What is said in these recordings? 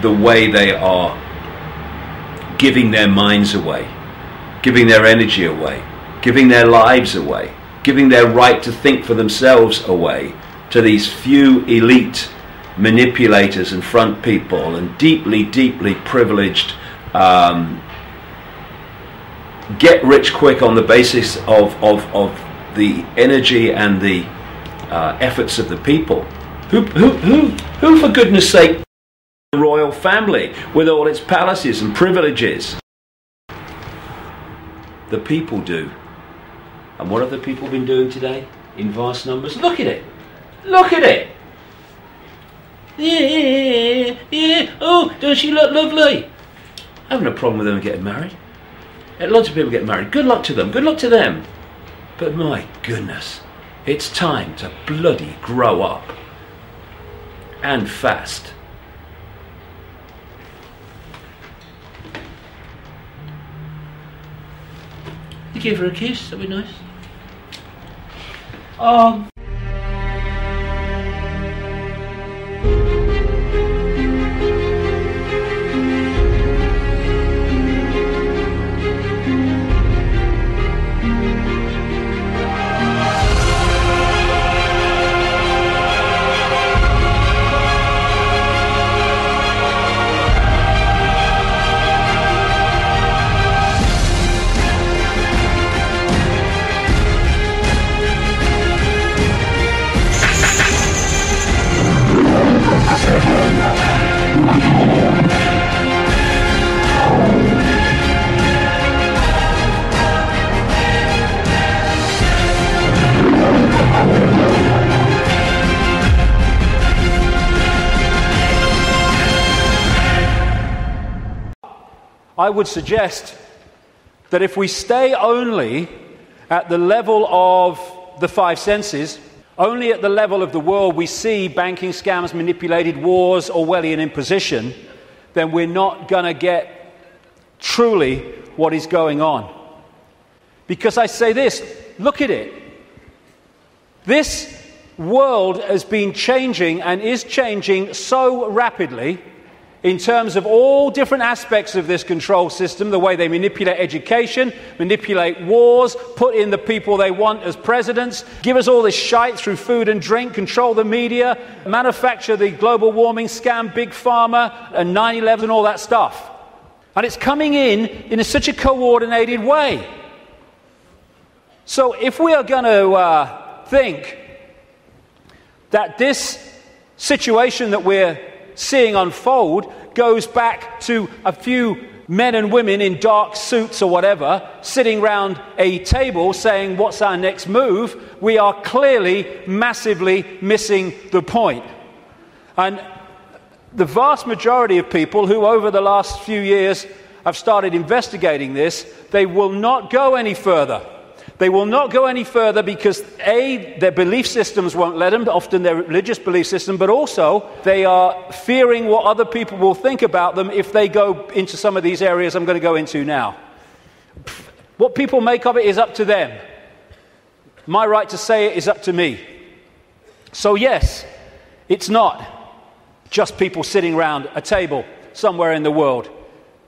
the way they are giving their minds away, giving their energy away, giving their lives away, giving their right to think for themselves away to these few elite manipulators and front people and deeply, deeply privileged get rich quick on the basis of the energy and the efforts of the people. Who for goodness sake, the royal family with all its palaces and privileges? The people do. And what have the people been doing today in vast numbers? Look at it. Look at it. Yeah. Oh, does she look lovely? I have no problem with them getting married. Lots of people get married. Good luck to them. Good luck to them. But my goodness, it's time to bloody grow up. And fast. You give her a kiss, that'd be nice. I would suggest that if we stay only at the level of the five senses, only at the level of the world we see banking scams, manipulated wars, Orwellian imposition, then we're not going to get truly what is going on. Because I say this, look at it. This world has been changing and is changing so rapidly in terms of all different aspects of this control system, the way they manipulate education, manipulate wars, put in the people they want as presidents, give us all this shite through food and drink, control the media, manufacture the global warming scam, big pharma, and 9/11 and all that stuff. And it's coming in such a coordinated way. So if we are going to think that this situation that we're seeing unfold goes back to a few men and women in dark suits or whatever sitting round a table saying what's our next move, we are clearly massively missing the point. And the vast majority of people who over the last few years have started investigating this, they will not go any further. They will not go any further because A, their belief systems won't let them, often their religious belief system, but also they are fearing what other people will think about them if they go into some of these areas I'm going to go into now. What people make of it is up to them. My right to say it is up to me. So yes, it's not just people sitting around a table somewhere in the world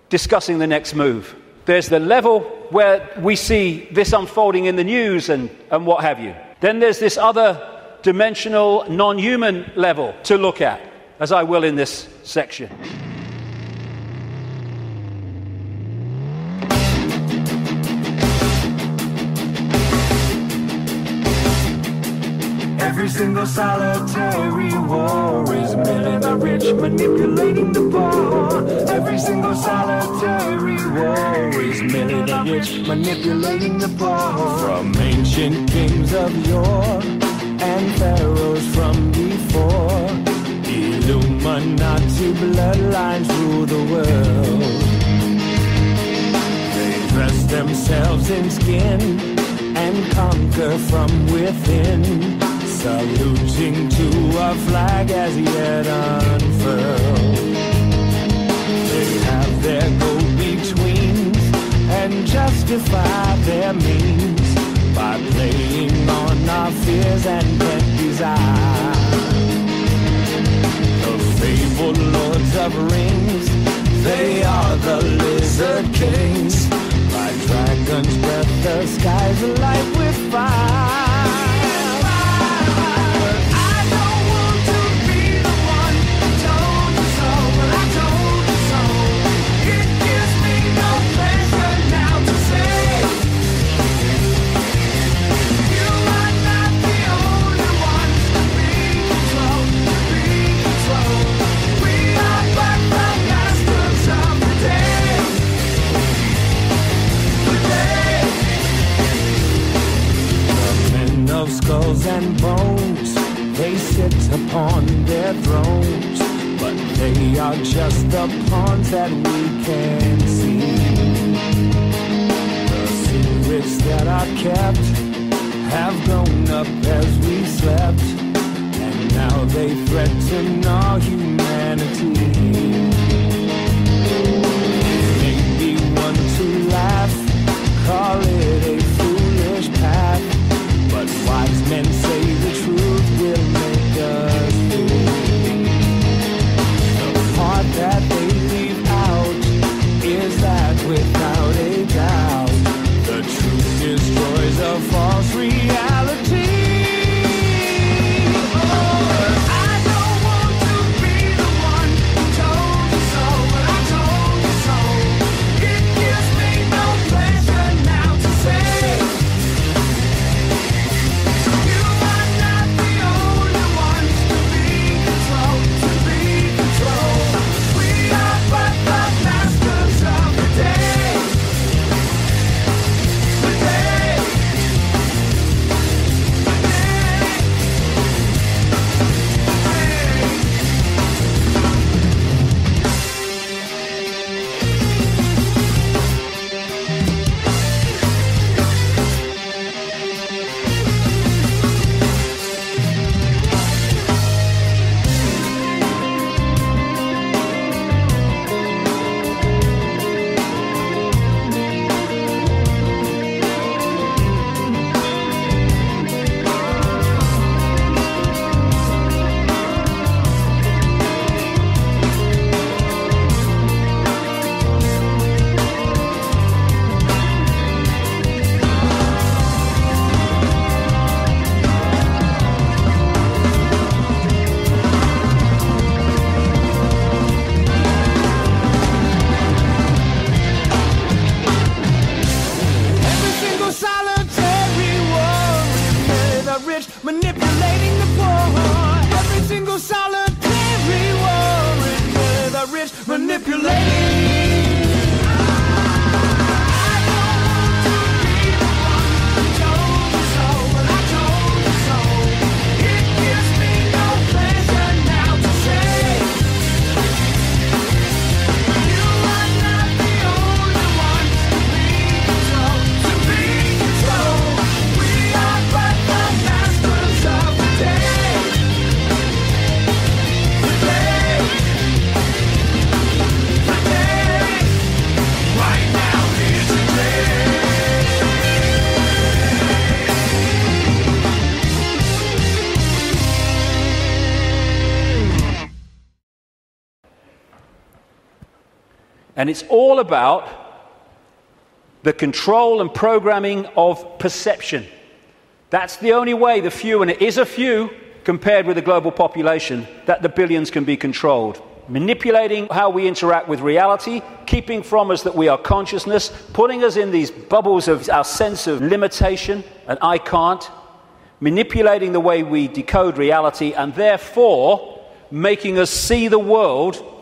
discussing the next move. There's the level where we see this unfolding in the news and what have you. Then there's this other dimensional, non-human level to look at, as I will in this section. Every single solitary war is milling the rich, manipulating the poor. Every single solitary war is milling the rich, manipulating the poor. From ancient kings of yore and pharaohs from before, Illuminati bloodlines rule the world. They dress themselves in skin and conquer from within, saluting to our flag as yet unfurled. They have their go-betweens and justify their means by playing on our fears and pent desire. The fabled lords of rings We are just the pawns that we can see. The secrets that are kept have grown up as we slept, and now they threaten our humanity. Maybe one to laugh, call it a foolish path, but wise men say the truth will make us free. The part that they leave out is that without a doubt, the truth destroys a false reality. Manipulating the poor. Every single solitary war is really the rich manipulating. And it's all about the control and programming of perception. That's the only way the few, and it is a few compared with the global population, that the billions can be controlled. Manipulating how we interact with reality, keeping from us that we are consciousness, putting us in these bubbles of our sense of limitation, and I can't, manipulating the way we decode reality, and therefore making us see the world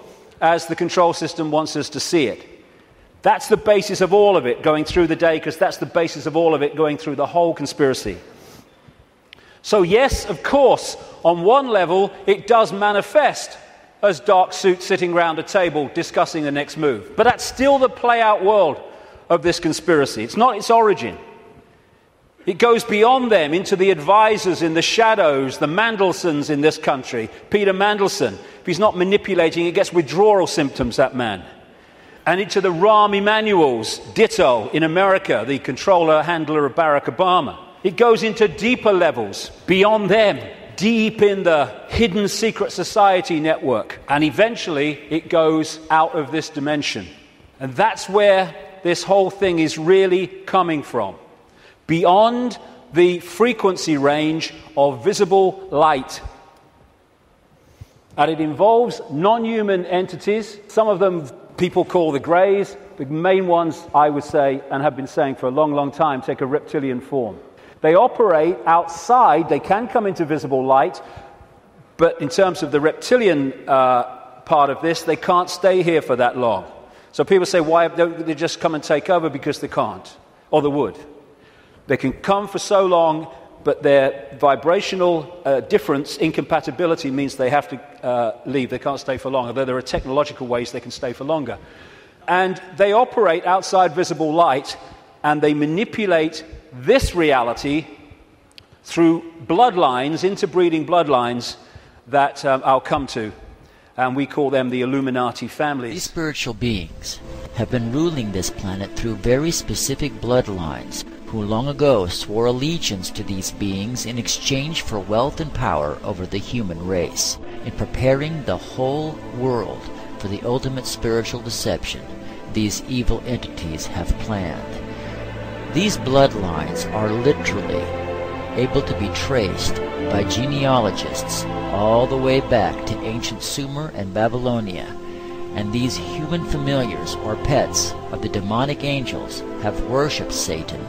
as the control system wants us to see it. That's the basis of all of it going through the day, because that's the basis of all of it going through the whole conspiracy. So yes, of course, on one level, it does manifest as dark suits sitting around a table discussing the next move. But that's still the play-out world of this conspiracy. It's not its origin. It goes beyond them into the advisors in the shadows, the Mandelsons in this country. Peter Mandelson, if he's not manipulating, he gets withdrawal symptoms, that man. And into the Rahm Emanuels, ditto, in America, the controller, handler of Barack Obama. It goes into deeper levels, beyond them, deep in the hidden secret society network. And eventually, it goes out of this dimension. And that's where this whole thing is really coming from. Beyond the frequency range of visible light. And it involves non-human entities. Some of them people call the greys. The main ones, I would say, and have been saying for a long, long time, take a reptilian form. They operate outside. They can come into visible light. But in terms of the reptilian part of this, they can't stay here for that long. So people say, why don't they just come and take over? Because they can't. Or they would. They can come for so long, but their vibrational difference, incompatibility, means they have to leave. They can't stay for long, although there are technological ways they can stay for longer. And they operate outside visible light, and they manipulate this reality through bloodlines, interbreeding bloodlines that I'll come to. And we call them the Illuminati families. These spiritual beings have been ruling this planet through very specific bloodlines, who long ago swore allegiance to these beings in exchange for wealth and power over the human race, in preparing the whole world for the ultimate spiritual deception these evil entities have planned. These bloodlines are literally able to be traced by genealogists all the way back to ancient Sumer and Babylonia, and these human familiars or pets of the demonic angels have worshipped Satan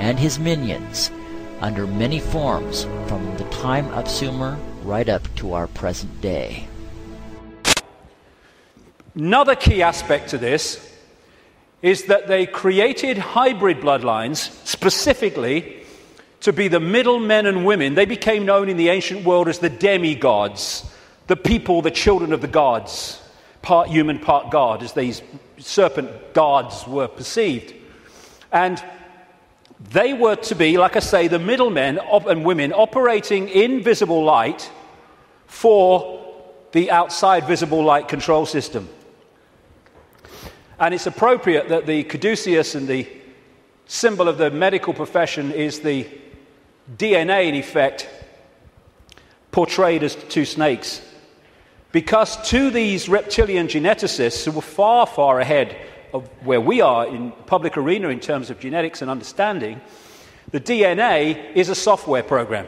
and his minions under many forms from the time of Sumer right up to our present day. Another key aspect to this is that they created hybrid bloodlines specifically to be the middle men and women. They became known in the ancient world as the demigods, the people, the children of the gods, part human, part God, as these serpent gods were perceived. And they were to be, like I say, the middlemen and women operating in visible light for the outside visible light control system. And it's appropriate that the caduceus and the symbol of the medical profession is the DNA, in effect, portrayed as two snakes. Because to these reptilian geneticists, who were far, far ahead of where we are in the public arena in terms of genetics and understanding, the DNA is a software program.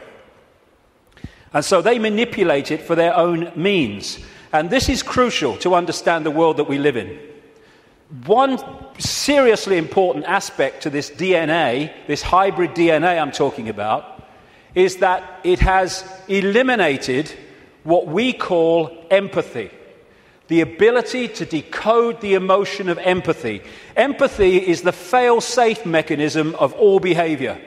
And so they manipulate it for their own means. And this is crucial to understand the world that we live in. One seriously important aspect to this DNA, this hybrid DNA I'm talking about, is that it has eliminated what we call empathy, the ability to decode the emotion of empathy. Empathy is the fail-safe mechanism of all behavior.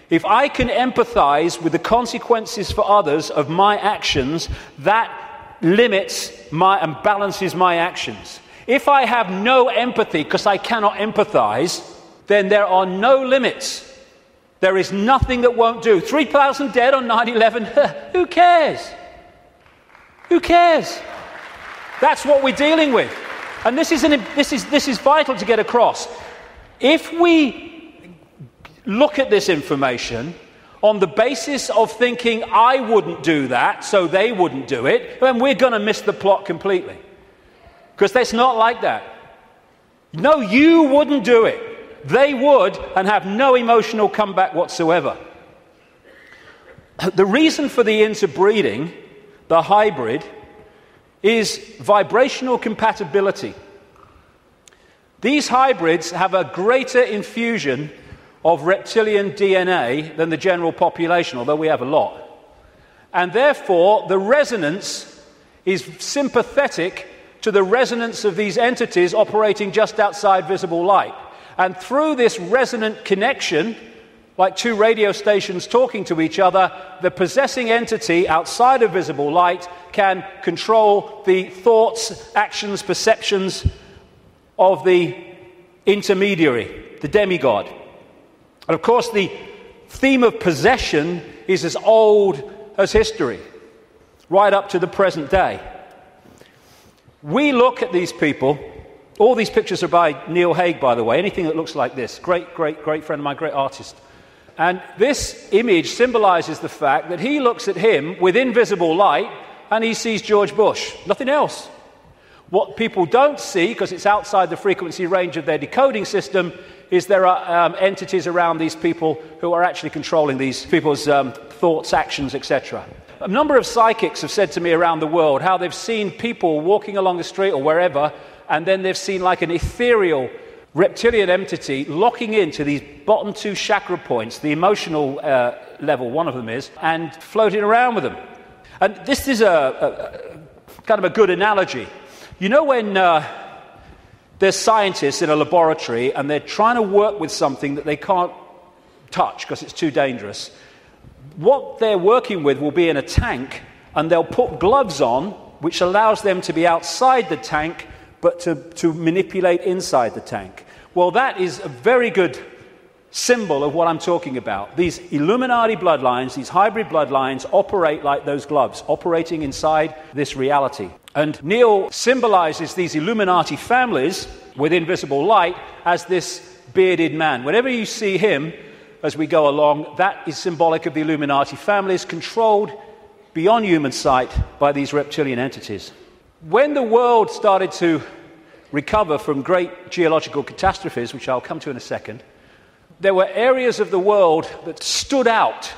If I can empathize with the consequences for others of my actions, that limits and balances my actions. If I have no empathy because I cannot empathize, then there are no limits. There is nothing that won't do. 3,000 dead on 9/11, who cares? Who cares? That's what we're dealing with. And this is vital to get across. If we look at this information on the basis of thinking, I wouldn't do that, so they wouldn't do it, then we're going to miss the plot completely. Because it's not like that. No, you wouldn't do it. They would, and have no emotional comeback whatsoever. The reason for the interbreeding, the hybrid, is vibrational compatibility. These hybrids have a greater infusion of reptilian DNA than the general population, although we have a lot. And therefore, the resonance is sympathetic to the resonance of these entities operating just outside visible light. And through this resonant connection, like two radio stations talking to each other, the possessing entity outside of visible light can control the thoughts, actions, perceptions of the intermediary, the demigod. And of course, the theme of possession is as old as history, right up to the present day. We look at these people. All these pictures are by Neil Haig, by the way. Anything that looks like this. Great, great, great friend of mine, great artist. And this image symbolizes the fact that he looks at him with invisible light and he sees George Bush. Nothing else. What people don't see, because it's outside the frequency range of their decoding system, is there are entities around these people who are actually controlling these people's thoughts, actions, etc. A number of psychics have said to me around the world how they've seen people walking along the street or wherever, and then they've seen like an ethereal reptilian entity locking into these bottom two chakra points, the emotional level, one of them is, and floating around with them. And this is a kind of a good analogy. You know when there's scientists in a laboratory and they're trying to work with something that they can't touch because it's too dangerous. what they're working with will be in a tank, and they'll put gloves on, which allows them to be outside the tank, but to manipulate inside the tank. Well, that is a very good symbol of what I'm talking about. These Illuminati bloodlines, these hybrid bloodlines, operate like those gloves, operating inside this reality. And Neil symbolizes these Illuminati families with invisible light as this bearded man. Whenever you see him as we go along, that is symbolic of the Illuminati families, controlled beyond human sight by these reptilian entities. When the world started to recover from great geological catastrophes, which I'll come to in a second, there were areas of the world that stood out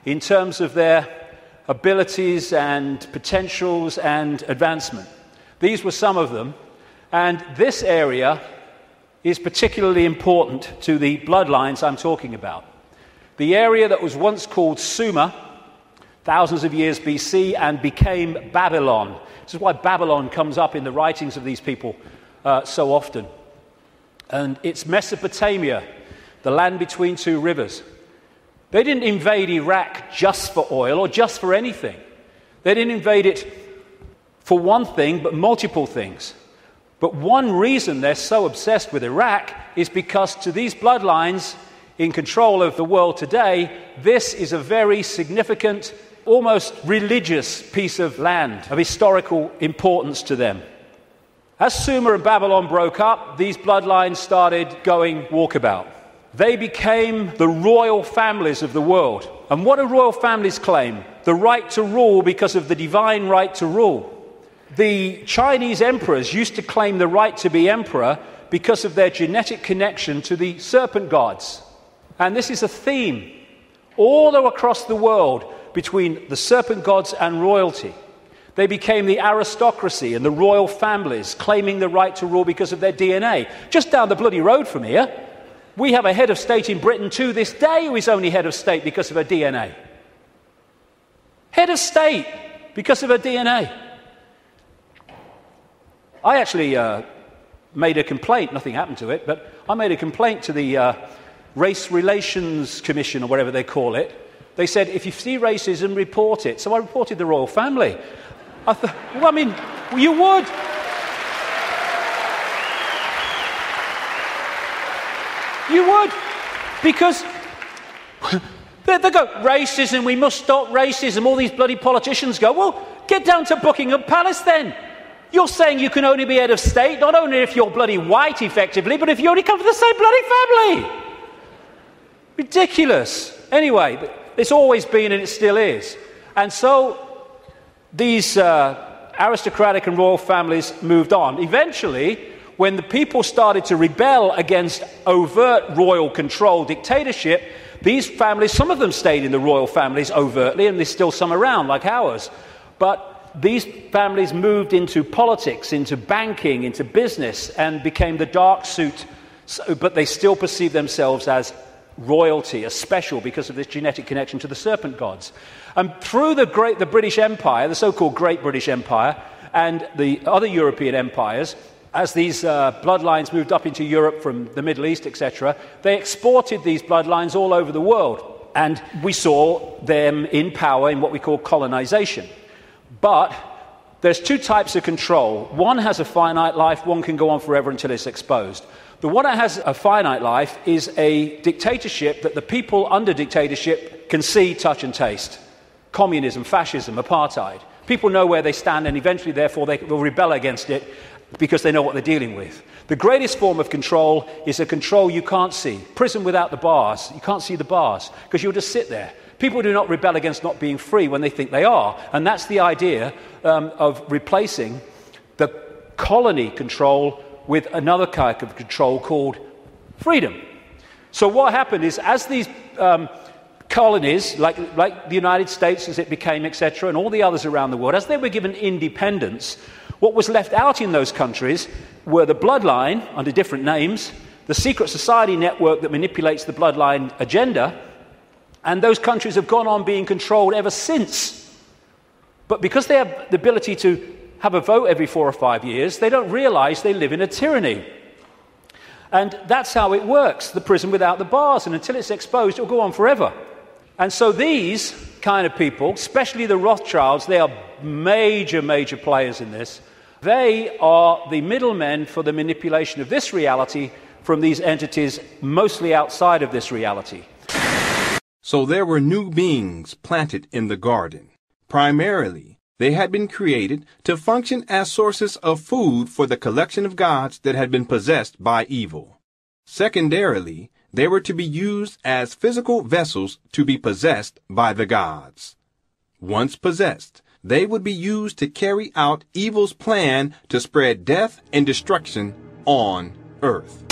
in terms of their abilities and potentials and advancement. These were some of them, and this area is particularly important to the bloodlines I'm talking about. The area that was once called Sumer, thousands of years BC, and became Babylon. This is why Babylon comes up in the writings of these people so often. And it's Mesopotamia, the land between two rivers. They didn't invade Iraq just for oil or just for anything. They didn't invade it for one thing, but multiple things. But one reason they're so obsessed with Iraq is because to these bloodlines in control of the world today, this is a very significant, almost religious piece of land, of historical importance to them. As Sumer and Babylon broke up, these bloodlines started going walkabout. They became the royal families of the world. And what do royal families claim? The right to rule because of the divine right to rule. The Chinese emperors used to claim the right to be emperor because of their genetic connection to the serpent gods. And this is a theme all across the world between the serpent gods and royalty. They became the aristocracy and the royal families, claiming the right to rule because of their DNA. Just down the bloody road from here, we have a head of state in Britain to this day who is only head of state because of her DNA. Head of state because of her DNA. I actually made a complaint, nothing happened to it, but I made a complaint to the Race Relations Commission, or whatever they call it. They said, if you see racism, report it. So I reported the royal family. I thought, well, I mean, you would. You would. Because they go, racism, we must stop racism. All these bloody politicians go, well, get down to Buckingham Palace then. You're saying you can only be head of state, not only if you're bloody white, effectively, but if you only come from the same bloody family. Ridiculous. Anyway, it's always been and it still is. And so these aristocratic and royal families moved on. Eventually, when the people started to rebel against overt royal control dictatorship, these families, some of them stayed in the royal families overtly, and there's still some around, like ours. But these families moved into politics, into banking, into business, and became the dark suit, but they still perceive themselves as royalty, as special because of this genetic connection to the serpent gods. And through the British Empire, the so-called Great British Empire, and the other European empires, as these bloodlines moved up into Europe from the Middle East, etc., they exported these bloodlines all over the world. And we saw them in power in what we call colonization. But there's two types of control. One has a finite life, one can go on forever until it's exposed. The one that has a finite life is a dictatorship that the people under dictatorship can see, touch and taste. Communism, fascism, apartheid. People know where they stand and eventually, therefore, they will rebel against it because they know what they're dealing with. The greatest form of control is a control you can't see. Prison without the bars. You can't see the bars because you'll just sit there. People do not rebel against not being free when they think they are. And that's the idea of replacing the colony control with another kind of control called freedom. So what happened is, as these colonies, like the United States as it became, etc., and all the others around the world, as they were given independence, what was left out in those countries were the bloodline, under different names, the secret society network that manipulates the bloodline agenda, and those countries have gone on being controlled ever since. But because they have the ability to have a vote every 4 or 5 years, they don't realize they live in a tyranny. And that's how it works, the prison without the bars. And until it's exposed, it'll go on forever. And so these kind of people, especially the Rothschilds, they are major, major players in this. They are the middlemen for the manipulation of this reality from these entities mostly outside of this reality. So there were new beings planted in the garden. Primarily, they had been created to function as sources of food for the collection of gods that had been possessed by evil. Secondarily, they were to be used as physical vessels to be possessed by the gods. Once possessed, they would be used to carry out evil's plan to spread death and destruction on earth.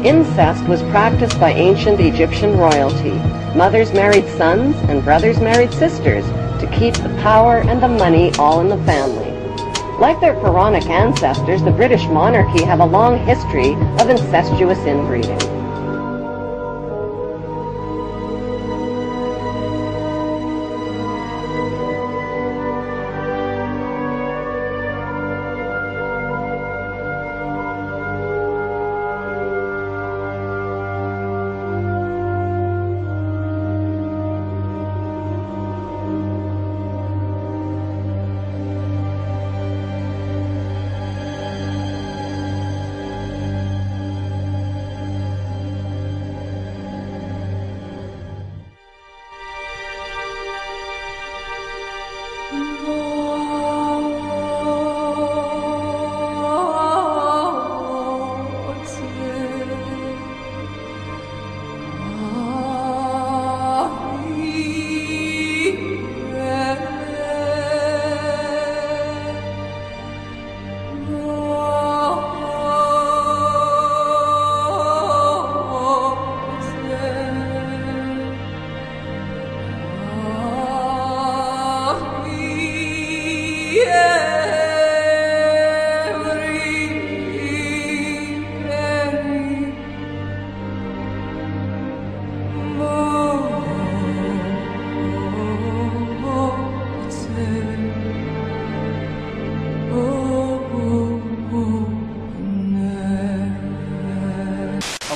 Incest was practiced by ancient Egyptian royalty. Mothers married sons and brothers married sisters to keep the power and the money all in the family. Like their pharaonic ancestors, the British monarchy have a long history of incestuous inbreeding.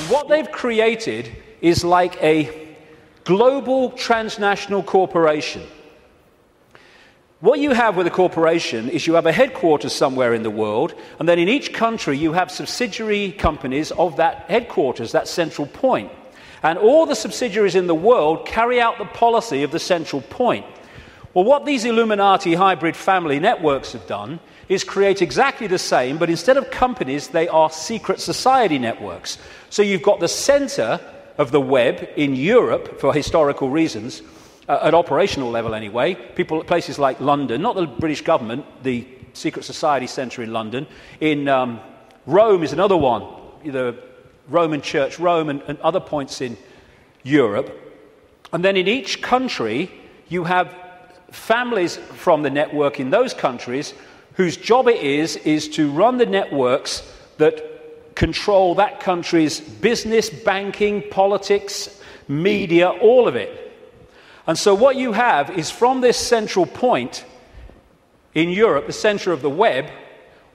What they've created is like a global transnational corporation. What you have with a corporation is you have a headquarters somewhere in the world, and then in each country you have subsidiary companies of that headquarters, that central point. And all the subsidiaries in the world carry out the policy of the central point. Well, what these Illuminati hybrid family networks have done is create exactly the same, but instead of companies, they are secret society networks. So you've got the center of the web in Europe, for historical reasons, at operational level anyway, people at places like London, not the British government, the secret society center in London. In Rome is another one, the Roman Church, Rome, and other points in Europe. And then in each country, you have families from the network in those countries whose job it is to run the networks that control that country's business, banking, politics, media, all of it. And so what you have is from this central point in Europe, the center of the web,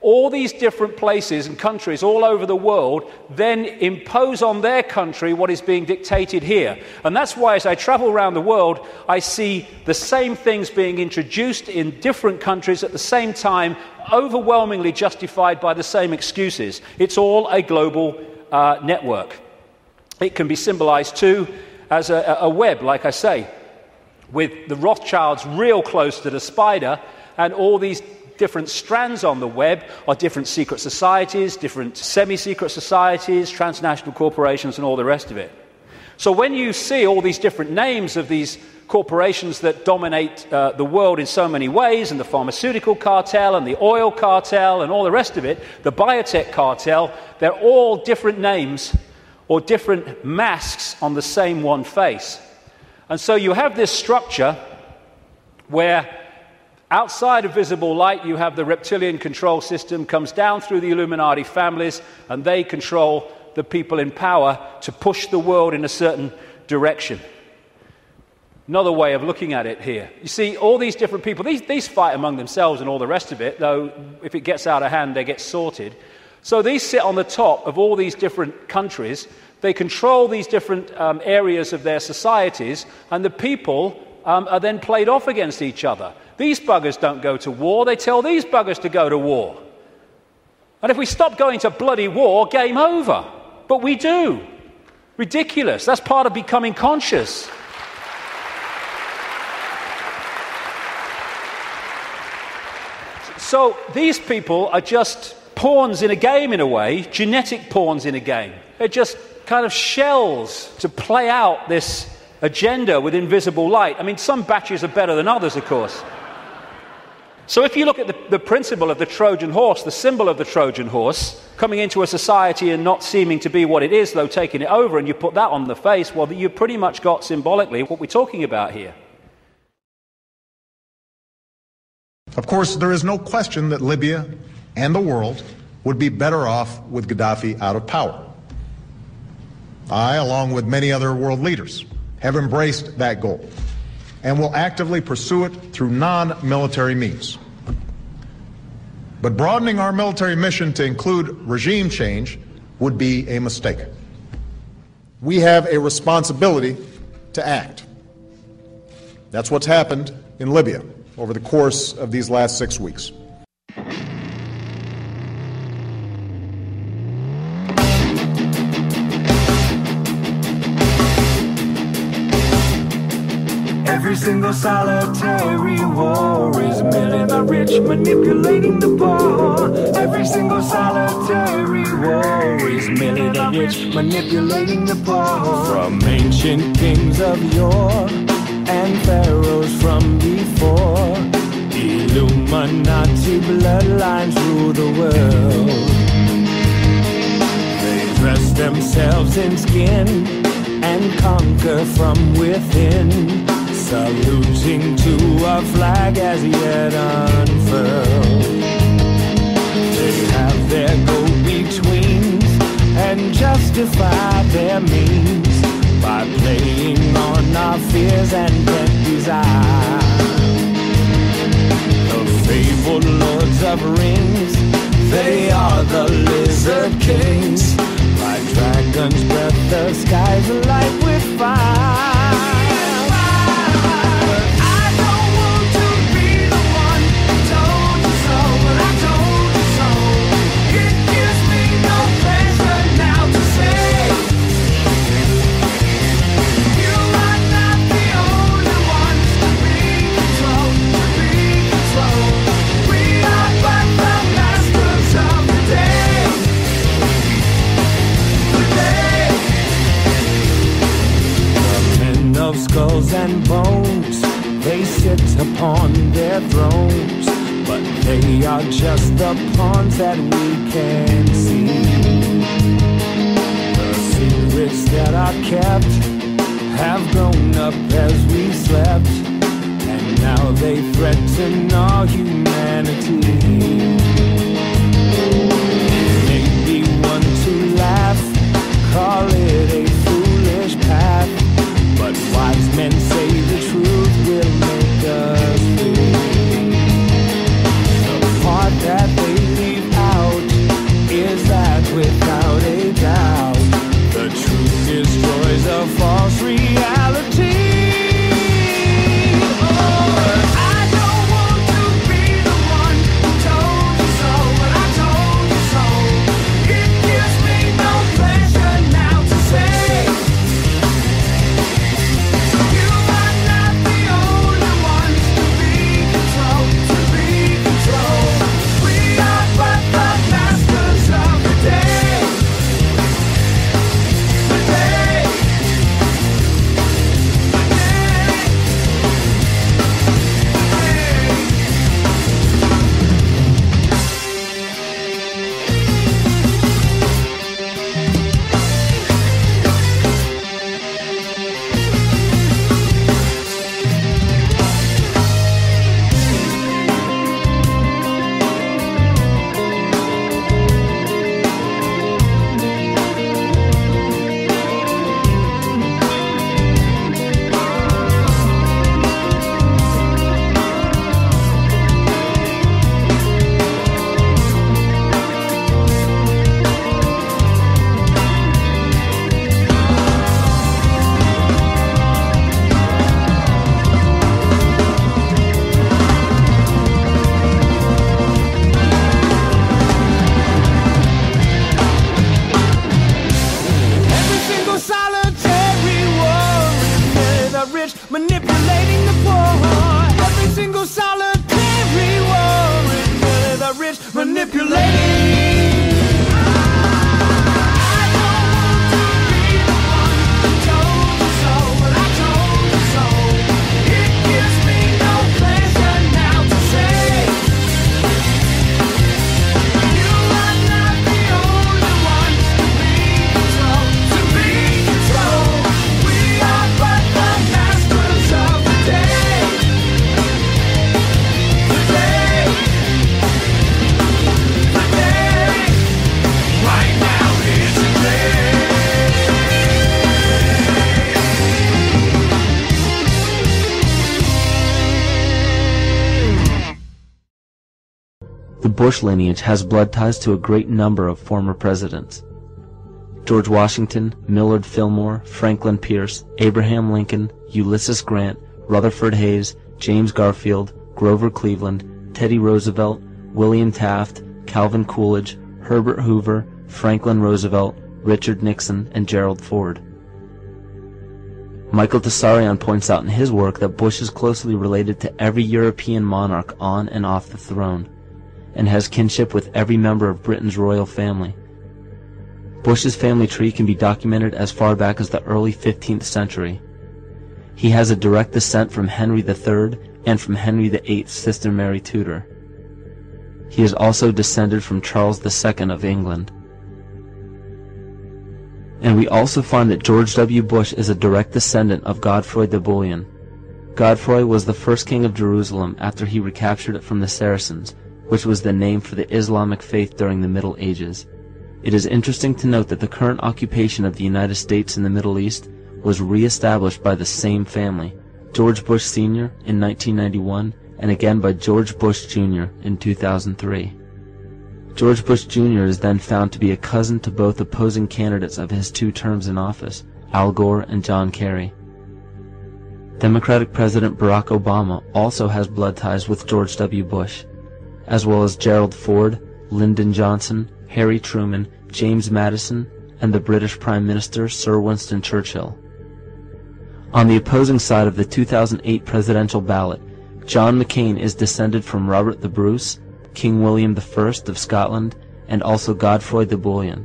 all these different places and countries all over the world then impose on their country what is being dictated here. And that's why as I travel around the world, I see the same things being introduced in different countries at the same time, overwhelmingly justified by the same excuses. It's all a global network. It can be symbolized too as a web, like I say, with the Rothschilds real close to the spider, and all these different strands on the web are different secret societies, different semi-secret societies, transnational corporations, and all the rest of it. So when you see all these different names of these corporations that dominate the world in so many ways, and the pharmaceutical cartel and the oil cartel and all the rest of it, the biotech cartel, they're all different names or different masks on the same one face. And so you have this structure where outside of visible light, you have the reptilian control system, comes down through the Illuminati families, and they control the people in power to push the world in a certain direction. Another way of looking at it here. You see, all these different people, these fight among themselves and all the rest of it, though if it gets out of hand, they get sorted. So these sit on the top of all these different countries. They control these different areas of their societies, and the people are then played off against each other. These buggers don't go to war, they tell these buggers to go to war. And if we stop going to bloody war, game over. But we do. Ridiculous. That's part of becoming conscious. So these people are just pawns in a game, in a way, genetic pawns in a game. They're just kind of shells to play out this agenda with invisible light. I mean, some batches are better than others, of course. So if you look at the principle of the Trojan horse, the symbol of the Trojan horse, coming into a society and not seeming to be what it is, though taking it over, and you put that on the face, well, you've pretty much got symbolically what we're talking about here. Of course, there is no question that Libya and the world would be better off with Gaddafi out of power. I, along with many other world leaders, have embraced that goal and will actively pursue it through non-military means. But broadening our military mission to include regime change would be a mistake. We have a responsibility to act. That's what's happened in Libya over the course of these last 6 weeks. Every single solitary war is merely the rich manipulating the poor. Every single solitary war is merely the rich manipulating the poor. From ancient kings of yore and pharaohs from before, Illuminati bloodlines rule the world. They dress themselves in skin and conquer from within, saluting to a flag as yet unfurled. They have their go-betweens and justify their means by playing on our fears and pent desire. The fabled lords of rings, they are the lizard kings. By dragon's breath, the skies alight with fire. Of skulls and bones, they sit upon their thrones, but they are just the pawns that we can see. The secrets that are kept have grown up as we slept, and now they threaten all humanity. Maybe one to laugh, call it a foolish path, but wise men say the truth will make us free. The part that they leave out is that without a doubt, the truth destroys a false reality. Oh, I don't want to be the one who told you so. Bush lineage has blood ties to a great number of former presidents. George Washington, Millard Fillmore, Franklin Pierce, Abraham Lincoln, Ulysses Grant, Rutherford Hayes, James Garfield, Grover Cleveland, Teddy Roosevelt, William Taft, Calvin Coolidge, Herbert Hoover, Franklin Roosevelt, Richard Nixon, and Gerald Ford. Michael Tessarion points out in his work that Bush is closely related to every European monarch on and off the throne, and has kinship with every member of Britain's royal family. Bush's family tree can be documented as far back as the early 15th century. He has a direct descent from Henry III and from Henry VIII's sister Mary Tudor. He is also descended from Charles II of England. And we also find that George W. Bush is a direct descendant of Godfrey de Bouillon. Godfrey was the first king of Jerusalem after he recaptured it from the Saracens, which was the name for the Islamic faith during the Middle Ages. It is interesting to note that the current occupation of the United States in the Middle East was re-established by the same family, George Bush Sr. in 1991, and again by George Bush Jr. in 2003. George Bush Jr. is then found to be a cousin to both opposing candidates of his 2 terms in office, Al Gore and John Kerry. Democratic President Barack Obama also has blood ties with George W. Bush, as well as Gerald Ford, Lyndon Johnson, Harry Truman, James Madison, and the British Prime Minister Sir Winston Churchill. On the opposing side of the 2008 presidential ballot, John McCain is descended from Robert the Bruce, King William I of Scotland, and also Godfrey de Bouillon.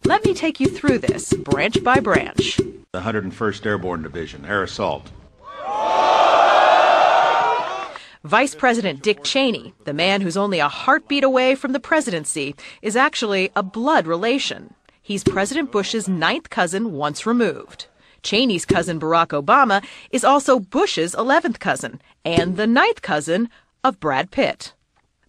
Let me take you through this, branch by branch. The 101st Airborne Division, air assault. Vice President Dick Cheney, the man who's only a heartbeat away from the presidency, is actually a blood relation. He's President Bush's 9th cousin once removed. Cheney's cousin Barack Obama is also Bush's 11th cousin and the 9th cousin of Brad Pitt.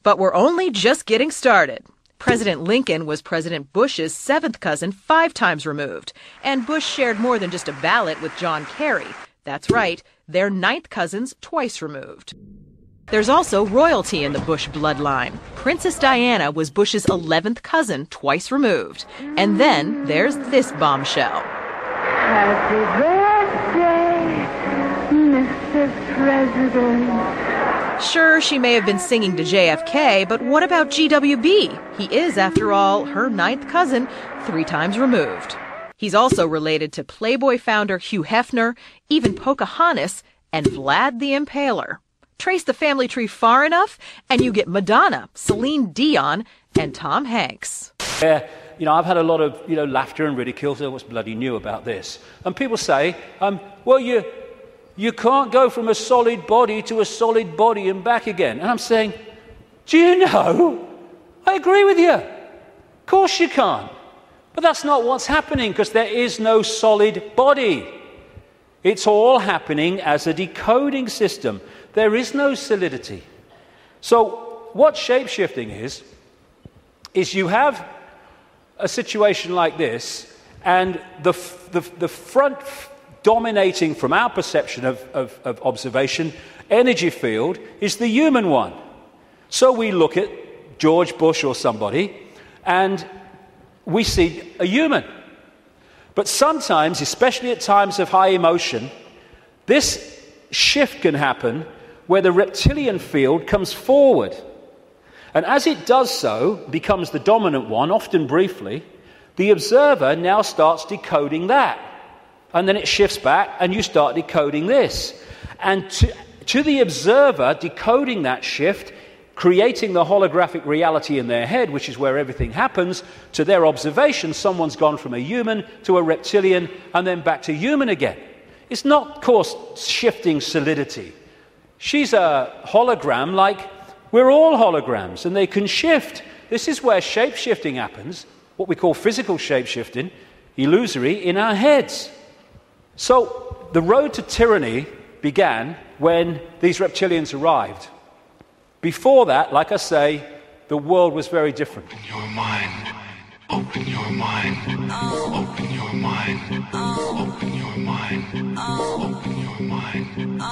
But we're only just getting started. President Lincoln was President Bush's 7th cousin 5 times removed, and Bush shared more than just a ballot with John Kerry. That's right, they're 9th cousins twice removed. There's also royalty in the Bush bloodline. Princess Diana was Bush's 11th cousin twice removed. And then there's this bombshell. Happy birthday, Mr. President. Sure, she may have been singing to JFK, but what about GWB? He is, after all, her 9th cousin 3 times removed. He's also related to Playboy founder Hugh Hefner, even Pocahontas, and Vlad the Impaler. Trace the family tree far enough, and you get Madonna, Celine Dion, and Tom Hanks. Yeah, I've had a lot of, laughter and ridicule. So what's bloody new about this? And people say, well, you can't go from a solid body to a solid body and back again. And I'm saying, do you know? I agree with you. Of course you can't. But that's not what's happening, because there is no solid body. It's all happening as a decoding system. There is no solidity. So what shape-shifting is you have a situation like this, and the front dominating from our perception of observation energy field is the human one. So we look at George Bush or somebody, and we see a human. But sometimes, especially at times of high emotion, this shift can happen where the reptilian field comes forward. And as it does so, becomes the dominant one, often briefly, the observer now starts decoding that. And then it shifts back, and you start decoding this. And to the observer, decoding that shift, creating the holographic reality in their head, which is where everything happens, to their observation, someone's gone from a human to a reptilian, and then back to human again. It's not, of course, shifting solidity. She's a hologram like we're all holograms, and they can shift. This is where shape-shifting happens, what we call physical shape-shifting, illusory, in our heads. So the road to tyranny began when these reptilians arrived. Before that, like I say, the world was very different. Open your mind. Open your mind. Open your mind. Open your mind. Open your mind.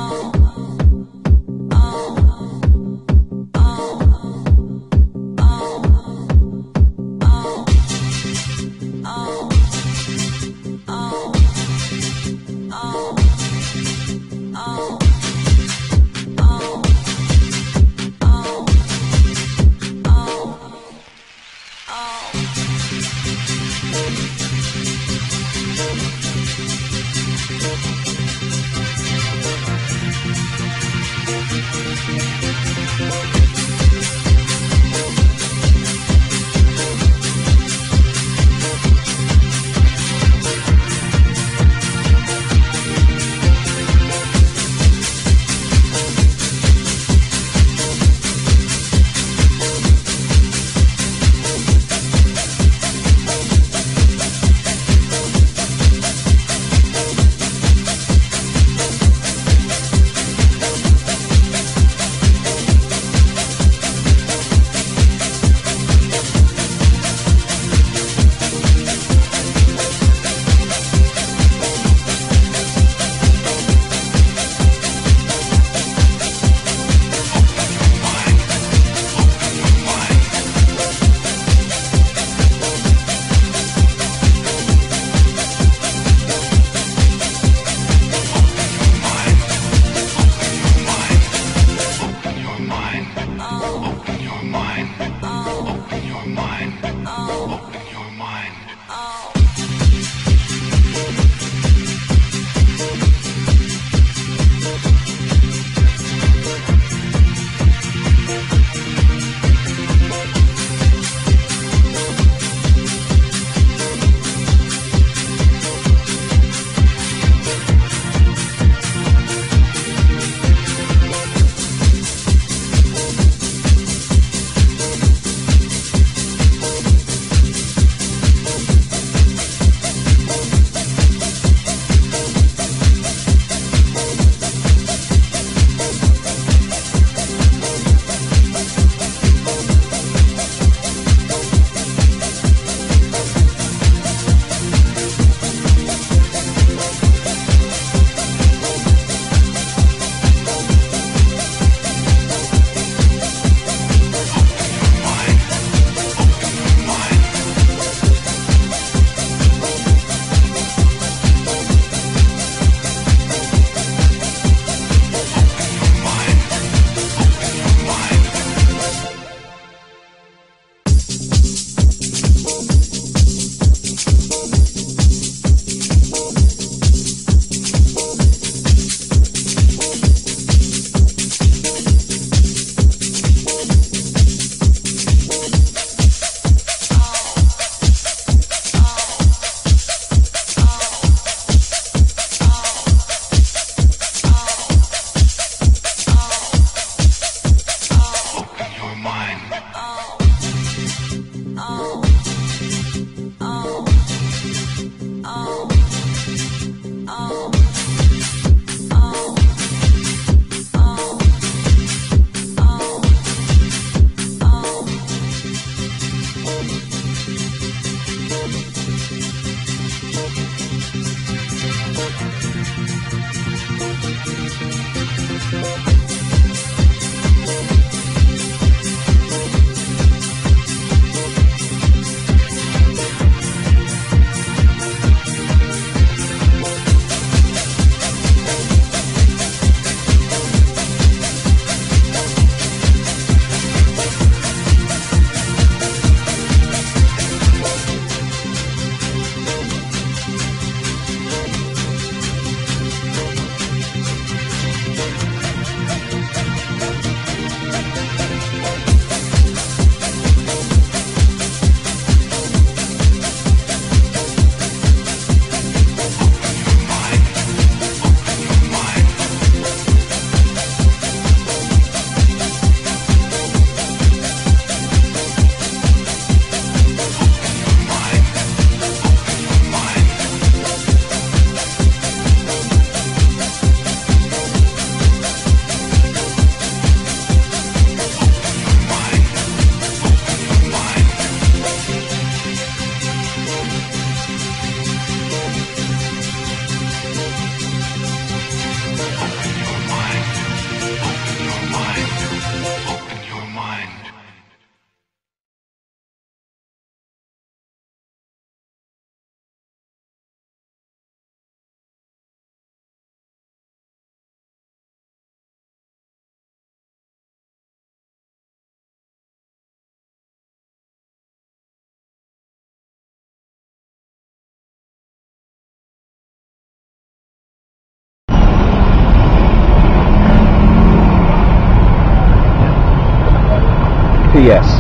P.S.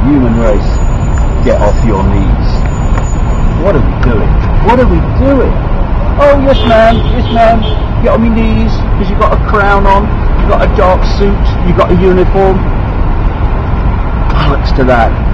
Human race, get off your knees. What are we doing? What are we doing? Oh, yes ma'am, get on your knees, because you've got a crown on, you've got a dark suit, you've got a uniform. Bollocks to that.